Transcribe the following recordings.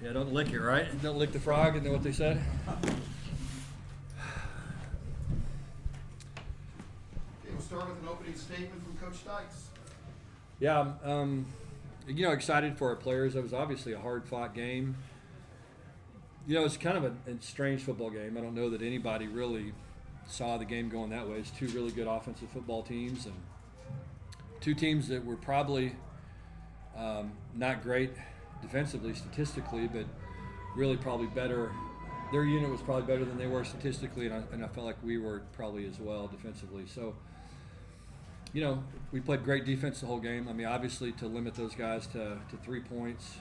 Yeah, don't lick it, right? Don't lick the frog, isn't that what they said? Okay, we'll start with an opening statement from Coach Dykes. Yeah, excited for our players. It was obviously a hard-fought game. It's kind of a strange football game. I don't know that anybody really saw the game going that way. It's two really good offensive football teams and two teams that were probably not great defensively, statistically, but really probably better. Their unit was probably better than they were statistically, and I felt like we were probably as well defensively. So, we played great defense the whole game. I mean, obviously, to limit those guys to 3 points,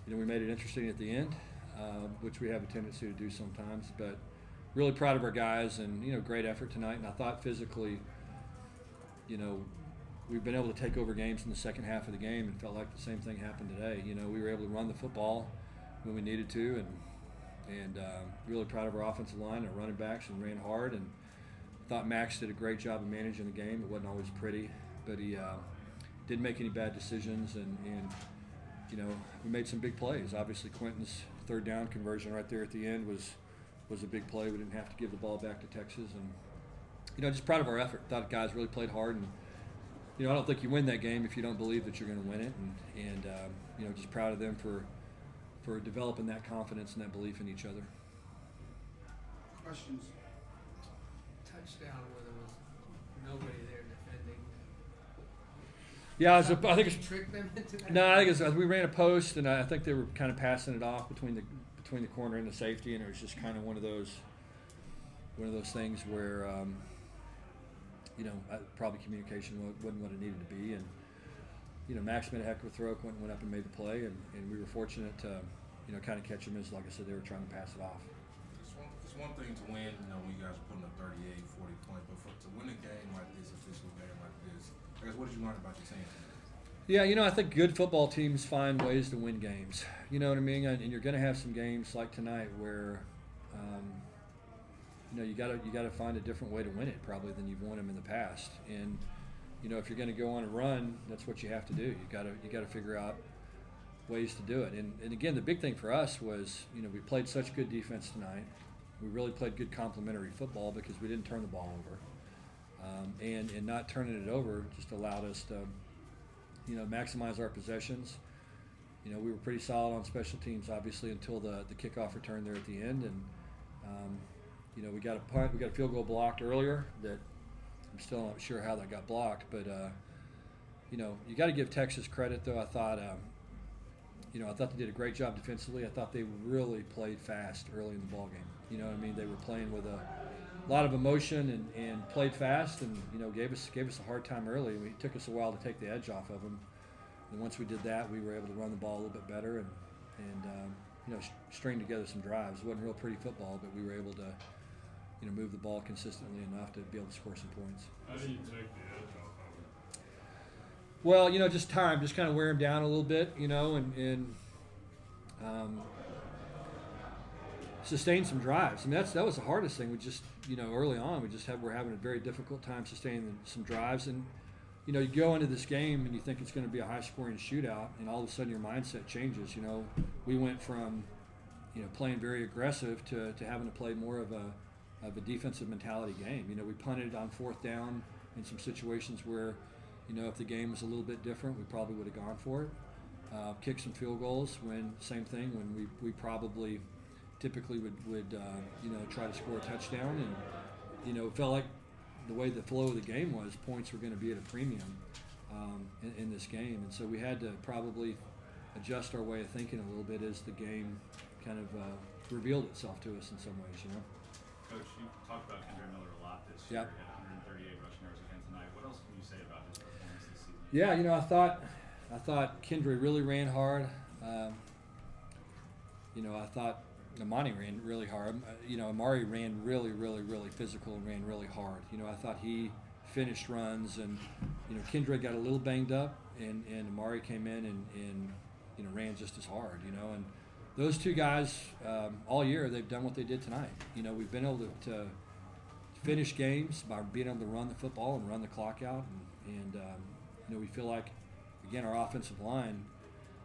we made it interesting at the end, which we have a tendency to do sometimes. But really proud of our guys, and great effort tonight. And I thought physically, we've been able to take over games in the second half of the game, and felt like the same thing happened today. We were able to run the football when we needed to, and really proud of our offensive line, our running backs, and ran hard. And thought Max did a great job of managing the game. It wasn't always pretty, but he didn't make any bad decisions, and we made some big plays. Obviously, Quentin's third down conversion right there at the end was a big play. We didn't have to give the ball back to Texas, and just proud of our effort. Thought guys really played hard, and I don't think you win that game if you don't believe that you're going to win it, and just proud of them for developing that confidence and that belief in each other. Questions? Touchdown where there was nobody there defending. Yeah, I think it's trick them into that. no. I think we ran a post, and I think they were kind of passing it off between the corner and the safety, and it was just kind of one of those things where probably communication wasn't what it needed to be, and Max made a heck of a throw. Quentin went up and made the play, and we were fortunate to kind of catch him as, like I said, they were trying to pass it off. It's one thing to win, when you guys are putting up 38, 40 points, but to win a game like this, a physical game like this, I guess, what did you learn about your team? Yeah, I think good football teams find ways to win games. You know what I mean? And you're going to have some games like tonight where, you gotta find a different way to win it probably than you've won them in the past. And if you're going to go on a run, that's what you have to do. You gotta figure out ways to do it. And again, the big thing for us was, we played such good defense tonight. We really played good complementary football because we didn't turn the ball over. And not turning it over just allowed us to, maximize our possessions. We were pretty solid on special teams, obviously, until the kickoff return there at the end. And, we got a punt, we got a field goal blocked earlier that I'm still not sure how that got blocked. But, you got to give Texas credit, though. I thought they did a great job defensively. I thought they really played fast early in the ball game. You know what I mean? They were playing with a lot of emotion and played fast, and gave us a hard time early. It took us a while to take the edge off of them. And once we did that, we were able to run the ball a little bit better and string together some drives. It wasn't real pretty football, but we were able to move the ball consistently enough to be able to score some points. How do you take the edge off of it? Well, just time, just kind of wear them down a little bit, and sustain some drives. I mean, that was the hardest thing. We just, early on, we're having a very difficult time sustaining some drives. And, you go into this game and you think it's going to be a high-scoring shootout, and all of a sudden your mindset changes. We went from, playing very aggressive to having to play more of a defensive mentality game. We punted on fourth down in some situations where, if the game was a little bit different, we probably would have gone for it. Kicked some field goals when we probably typically would try to score a touchdown, and it felt like the way the flow of the game was, points were going to be at a premium in this game, and so we had to probably adjust our way of thinking a little bit as the game kind of revealed itself to us in some ways. Coach, you talked about Kendra Miller a lot this year. He had 138 rushing yards again tonight. What else can you say about his performance this season? Yeah, I thought Kendra really ran hard. I thought Amani ran really hard. Amari ran really, really, really physical and ran really hard. I thought he finished runs, and Kendra got a little banged up, and Amari came in and ran just as hard. And those two guys all year, they've done what they did tonight. We've been able to finish games by being able to run the football and run the clock out, and we feel like, again, our offensive line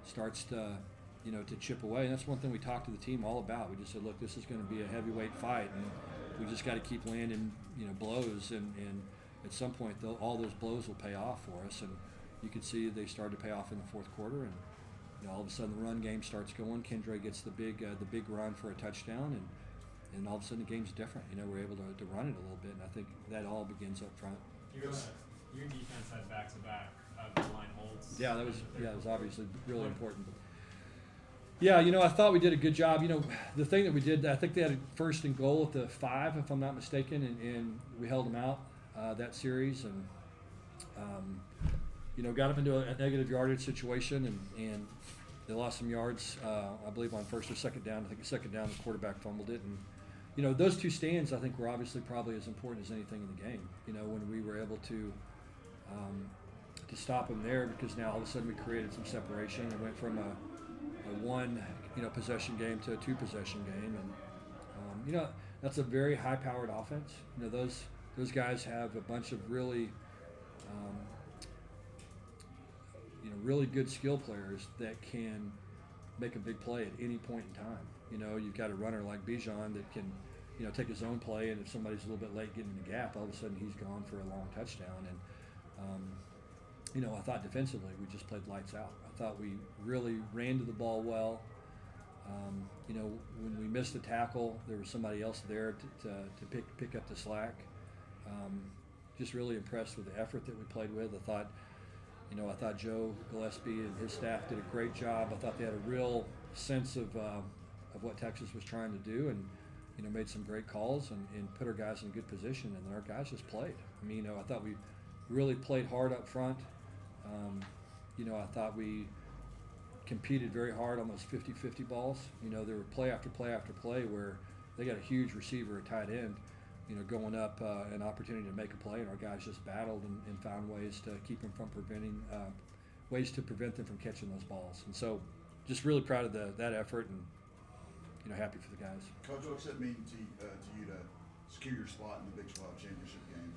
starts to, to chip away. And that's one thing we talked to the team all about. We just said, look, this is going to be a heavyweight fight, and we just got to keep landing, blows, and at some point all those blows will pay off for us. And you could see they started to pay off in the fourth quarter, and all of a sudden the run game starts going. Kendra gets the big run for a touchdown, and all of a sudden the game's different. We're able to run it a little bit, and I think that all begins up front. Your defense had back-to-back goal line holds. Yeah, that was obviously really important. But yeah, I thought we did a good job. The thing that we did, I think they had a first and goal at the 5, if I'm not mistaken, and we held them out that series, and got them into a negative yardage situation, and they lost some yards, I believe, on first or second down. I think the second down, the quarterback fumbled it, and those 2 stands, I think, were obviously probably as important as anything in the game. When we were able to stop them there, because now all of a sudden we created some separation and went from a 1 possession game to a 2 possession game, and that's a very high powered offense. Those guys have a bunch of really really good skill players that can make a big play at any point in time. You've got a runner like Bijan that can take his own play, and if somebody's a little bit late getting in the gap, all of a sudden he's gone for a long touchdown. And I thought defensively we just played lights out. I thought we really ran to the ball well. When we missed a tackle, there was somebody else there to pick up the slack. Just really impressed with the effort that we played with. I thought Joe Gillespie and his staff did a great job. I thought they had a real sense of what Texas was trying to do, and made some great calls and put our guys in a good position. And then our guys just played. I thought we really played hard up front. I thought we competed very hard on those 50-50 balls. There were play after play after play where they got a huge receiver at tight end, going up an opportunity to make a play, and our guys just battled and found ways to keep them from ways to prevent them from catching those balls. And so just really proud of that effort, and happy for the guys. Coach, what's it mean to you to secure your spot in the Big 12 championship game?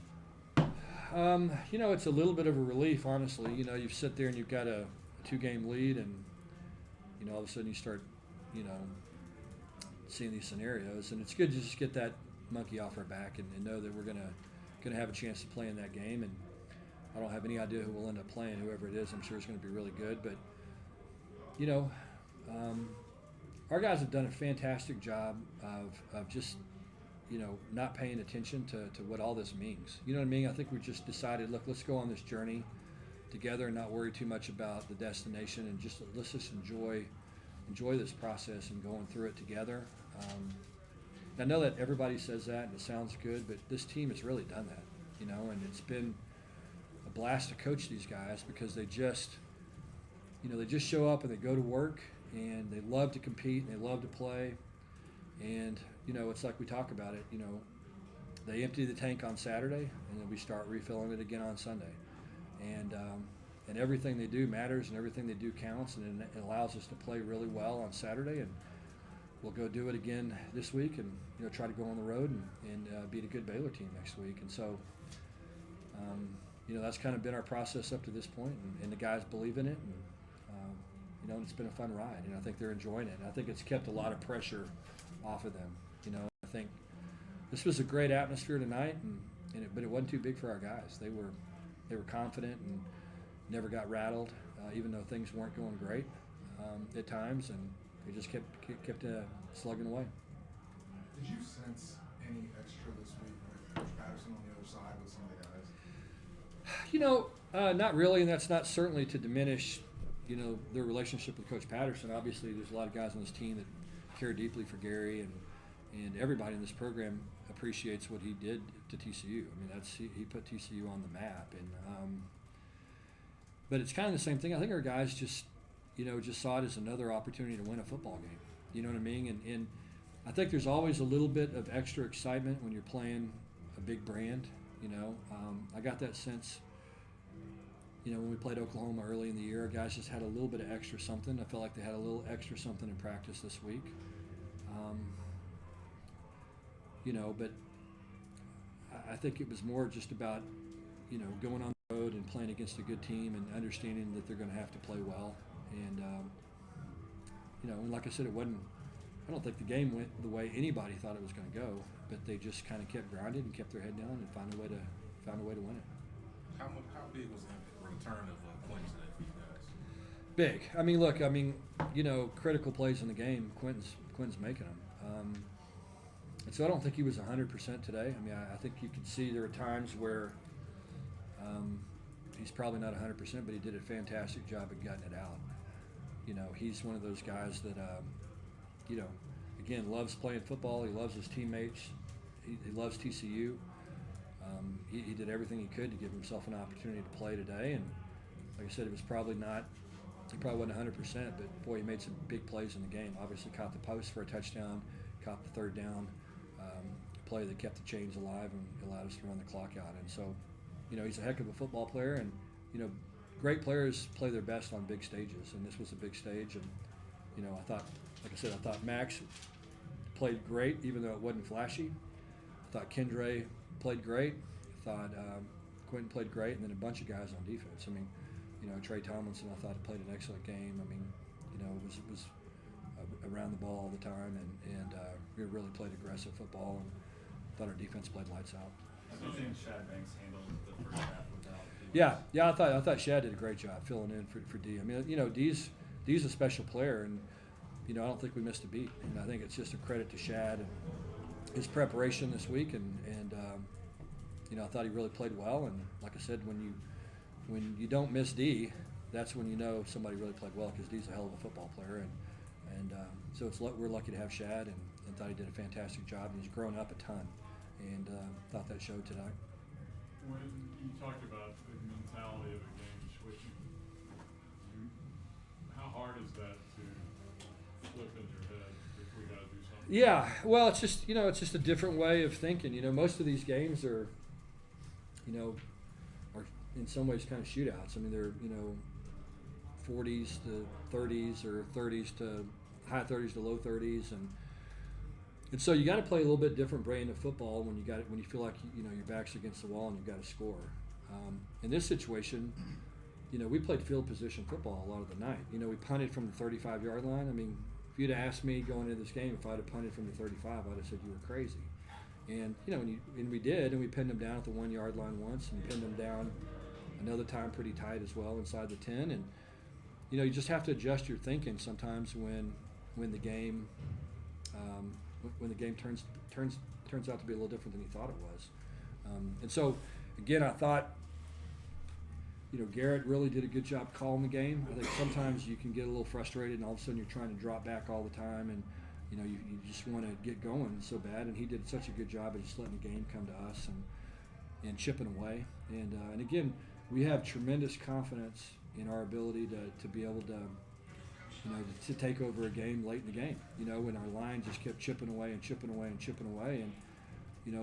It's a little bit of a relief, honestly. You sit there and you've got a 2-game lead, and all of a sudden you start seeing these scenarios, and it's good to just get that monkey off our back and know that we're gonna have a chance to play in that game. And I don't have any idea who will end up playing. Whoever it is, I'm sure it's going to be really good. But our guys have done a fantastic job of just not paying attention to what all this means. You know what I mean? I think we just decided, look, let's go on this journey together and not worry too much about the destination, and let's just enjoy this process and going through it together. I know that everybody says that and it sounds good, but this team has really done that, and it's been a blast to coach these guys, because they just show up and they go to work, and they love to compete and they love to play. And it's like we talk about it, they empty the tank on Saturday, and then we start refilling it again on Sunday. And everything they do matters, and everything they do counts, and it allows us to play really well on Saturday. And we'll go do it again this week, and try to go on the road and beat a good Baylor team next week. And so that's kind of been our process up to this point, and the guys believe in it, and it's been a fun ride, and I think they're enjoying it. And I think it's kept a lot of pressure off of them. I think this was a great atmosphere tonight, but it wasn't too big for our guys. They were confident and never got rattled, even though things weren't going great at times, and they just kept slugging away. Did you sense any extra this week with Coach Patterson on the other side with some of the guys? Not really, and that's not certainly to diminish, their relationship with Coach Patterson. Obviously, there's a lot of guys on this team that care deeply for Gary, and everybody in this program appreciates what he did to TCU. He put TCU on the map, and but it's kind of the same thing. I think our guys just saw it as another opportunity to win a football game. You know what I mean? And I think there's always a little bit of extra excitement when you're playing a big brand. I got that sense. When we played Oklahoma early in the year, our guys just had a little bit of extra something. I felt like they had a little extra something in practice this week. But I think it was more just about, going on the road and playing against a good team and understanding that they're going to have to play well. And and like I said, it wasn't. I don't think the game went the way anybody thought it was going to go, but they just kind of kept grinding and kept their head down and found a way to win it. How big was the return of Quentin today for you guys? Big. I mean, look. I mean, critical plays in the game. Quentin's making them. And so I don't think he was 100% today. I mean, I think you could see there were times where he's probably not 100%, but he did a fantastic job of gutting it out. He's one of those guys that, again, loves playing football. He loves his teammates. He loves TCU. He did everything he could to give himself an opportunity to play today. And like I said, it was probably not – he probably wasn't 100%, but, boy, he made some big plays in the game. Obviously caught the post for a touchdown, caught the third down play that kept the chains alive and allowed us to run the clock out. And so, he's a heck of a football player. And, great players play their best on big stages. And this was a big stage. And, I thought Max played great, even though it wasn't flashy. I thought Kendra played great. I thought Quentin played great. And then a bunch of guys on defense. I mean, Trey Tomlinson, I thought, played an excellent game. I mean, it was around the ball all the time, and we really played aggressive football, and thought our defense played lights out. How do you think Shad Banks handled the first half without? Yeah, I thought Shad did a great job filling in for D. I mean, D's a special player, and I don't think we missed a beat. And I think it's just a credit to Shad and his preparation this week, and I thought he really played well. And like I said, when you don't miss D, that's when somebody really played well, because D's a hell of a football player, and so we're lucky to have Shad, and thought he did a fantastic job, and he's grown up a ton, and thought that showed tonight. When you talked about the mentality of a game switching, how hard is that to flip in your head if we got to do something? Yeah, well, it's just a different way of thinking. Most of these games are in some ways kind of shootouts. I mean, they're 40s to 30s or 30s to high 30s to low 30s, and so you got to play a little bit different brand of football when you feel like your back's against the wall and you've got to score. In this situation, we played field position football a lot of the night. We punted from the 35-yard line. I mean, if you'd asked me going into this game if I'd have punted from the 35, I'd have said you were crazy. And and we did, and we pinned them down at the 1-yard line once, and pinned them down another time pretty tight as well inside the 10. And you just have to adjust your thinking sometimes when the game turns out to be a little different than you thought it was. And so again, I thought Garrett really did a good job calling the game. I think sometimes you can get a little frustrated, and all of a sudden you're trying to drop back all the time, and you just want to get going so bad. And he did such a good job of just letting the game come to us and chipping away. And again, we have tremendous confidence in our ability to be able to to take over a game late in the game. When our line just kept chipping away and chipping away and chipping away. And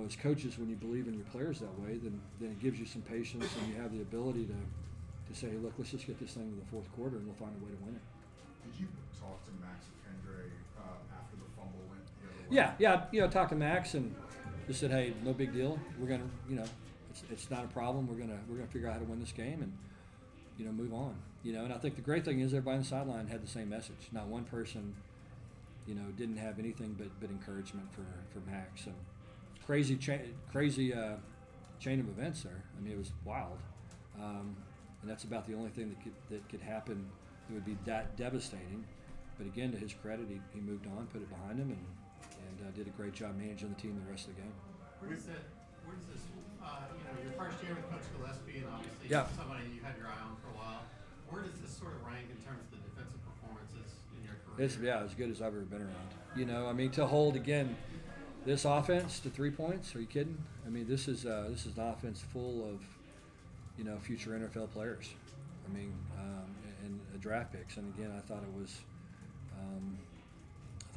as coaches, when you believe in your players that way, then it gives you some patience, and you have the ability to say, look, let's just get this thing to the fourth quarter, and we'll find a way to win it. Did you talk to Max or Kendra after the fumble went the other way? Yeah. Talked to Max and just said, hey, no big deal. We're gonna, it's not a problem. We're gonna figure out how to win this game and move on. And I think the great thing is everybody on the sideline had the same message. Not one person, didn't have anything but encouragement for Max. And crazy chain of events there. I mean, it was wild. And that's about the only thing that could happen that would be that devastating. But again, to his credit, he moved on, put it behind him, and did a great job managing the team the rest of the game. Where does this, your first year with Coach Gillespie, and obviously somebody you had your eye on for a while, where does this sort of rank in terms of the defensive performances in your career? It's as good as I've ever been around. I mean, to hold, again, this offense to 3 points, are you kidding? I mean, this is an offense full of, future NFL players. I mean, and draft picks. And again, I thought it was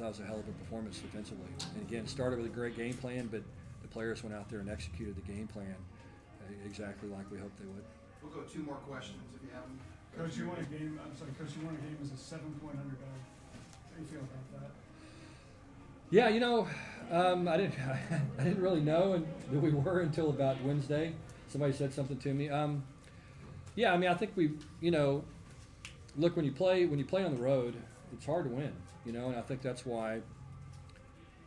a hell of a performance defensively. And again, started with a great game plan, but the players went out there and executed the game plan exactly like we hoped they would. We'll go 2 more questions if you have them. Coach, you won a game. Coach, you won a game as a 7-point underdog. How do you feel about that? Yeah, I didn't really know that we were until about Wednesday. Somebody said something to me. Yeah, I mean, I think we, look, when you play on the road, it's hard to win, you know, and I think that's why,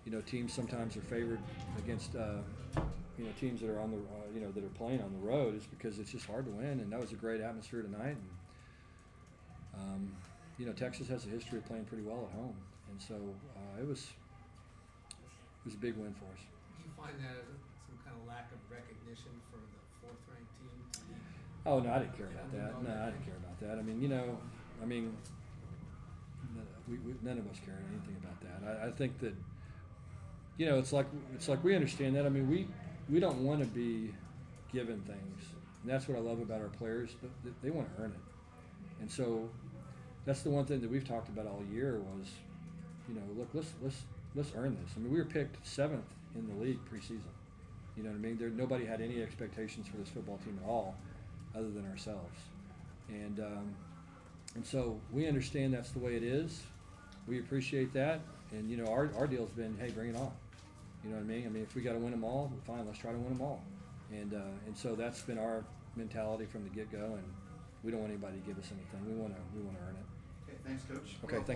you know, teams sometimes are favored against, you know, teams that are on the, you know, that are playing on the road, is because it's just hard to win. And that was a great atmosphere tonight. And, you know, Texas has a history of playing pretty well at home, and so it was a big win for us. Do you find that some kind of lack of recognition for the fourth-ranked team? Oh no, I didn't care about that. No, I didn't care about that. I mean, you know, we none of us cared anything about that. I think that, you know, it's like we understand that. I mean, we don't want to be given things, and that's what I love about our players. They want to earn it, and so that's the one thing that we've talked about all year was, you know, look, let's earn this. I mean, we were picked 7th in the league preseason. You know what I mean? Nobody had any expectations for this football team at all, other than ourselves, and so we understand that's the way it is. We appreciate that, and you know, our deal's been, hey, bring it on. You know what I mean? I mean, if we got to win them all, fine, let's try to win them all, and so that's been our mentality from the get-go, and we don't want anybody to give us anything. We want to earn it. Okay, thanks, Coach. Okay, thank you.